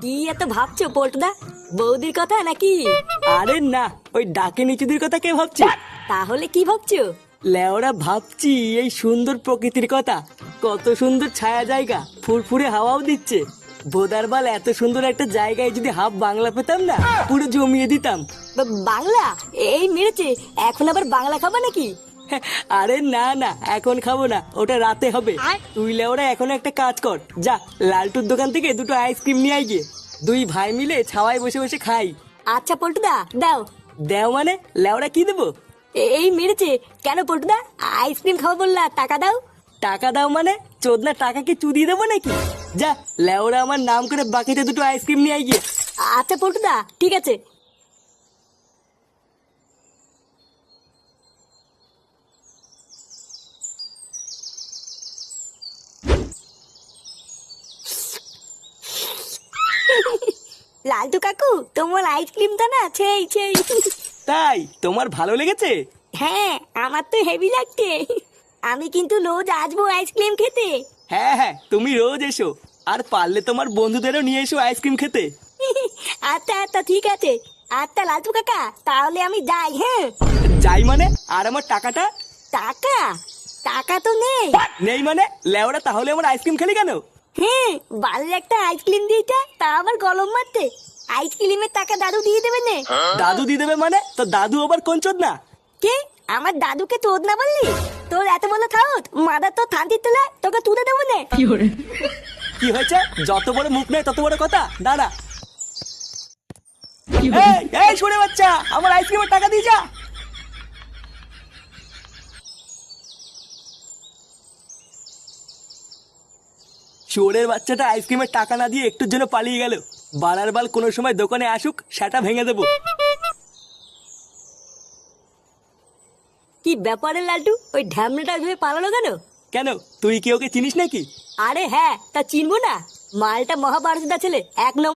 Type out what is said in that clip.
কি এত ভাবছো পল্টুদা? বৌদির কথা নাকি? আরে না, ওই ডাকে নিচুদের কথা কে ভাবছে? তাহলে কি ভাবছো? লেওরা ভাবছি এই সুন্দর প্রকৃতির কথা। কত সুন্দর ছায়া জায়গা, ফুরফুরে হাওয়াও দিচ্ছে। ভোদারবাল এত সুন্দর একটা জায়গায় যদি হাফ বাংলা পেতাম না, পুরো জমিয়ে দিতাম। বাংলা? এই মেরেছে, এখন আবার বাংলা খাবা নাকি? আরে না না, এখন খাবো না, ওটা রাতে হবে। তুই লেওরা এখন একটা কাজ কর, যা লালটুর দোকান থেকে দুটো আইসক্রিম নিয়ে আয় গিয়ে। দুই ভাই মিলে ছাওয়ায় বসে বসে খাই। আচ্ছা পল্টুদা, দাও। দেও মানে? লেওরা কি দেবো? এই মেরেছে, কেন পল্টুদা? আইসক্রিম খাবো বললা, টাকা দাও। টাকা দাও মানে? চোদনা টাকা কি চুদিয়ে দেবো নাকি? যা লেওরা আমার নাম করে বাকিতে দুটো আইসক্রিম নিয়ে আয় গিয়ে। আচ্ছা পল্টুদা, ঠিক আছে। লালটু কাকু, তোমার আইসক্রিমটা না সেই সেই। তাই তোমার ভালো লেগেছে? হ্যাঁ, আমার তো হেভি লাগছে। আমি কিন্তু রোজ আসবো আইসক্রিম খেতে। হ্যাঁ হ্যাঁ, তুমি রোজ এসো, আর পারলে তোমার বন্ধুদেরও নিয়ে এসো আইসক্রিম খেতে। আচ্ছা আচ্ছা, ঠিক আছে। আচ্ছা লালটু কাকা, তাহলে আমি যাই। হ্যাঁ, যাই মানে? আর আমার টাকাটা? টাকা? টাকা তো নেই। নেই মানে? লেওরা তাহলে আমার আইসক্রিম খেলি কেন? হ্যাঁ, বাড়ির একটা আইসক্রিম দিয়েছে, তা আবার গলম মারতে। আইসক্রিমের টাকা দাদু দিয়ে দেবে নে। দাদু দিয়ে দেবে মানে? তো দাদু আবার কোন চোদনা? কে? আমার দাদুকে তোদ না বললি? তোর এত বড় খাওত, মাদার তো থানতির তোলা, তোকে তুলে দেবো নে। কি হয়েছে? যত বড় মুখ নেই তত বড় কথা। দাঁড়া। এই এই শুনে বাচ্চা, আমার আইসক্রিমের টাকা দিয়ে যা। চোরের বাচ্চাটা আইসক্রিমের টাকা না দিয়ে একটুর জন্য পালিয়ে গেল। বাড়ার বাল কোনো সময় দোকানে আসুক, সেটা ভেঙে দেবো। কি ব্যাপারে লালটু, ওই ঢ্যামনাটা ভেবে পালালো কেন? কেন, তুই কি ওকে চিনিস নাকি? আরে হ্যাঁ, তা চিনবো না? মালটা মহাভারতদা ছেলে, এক নম্বর।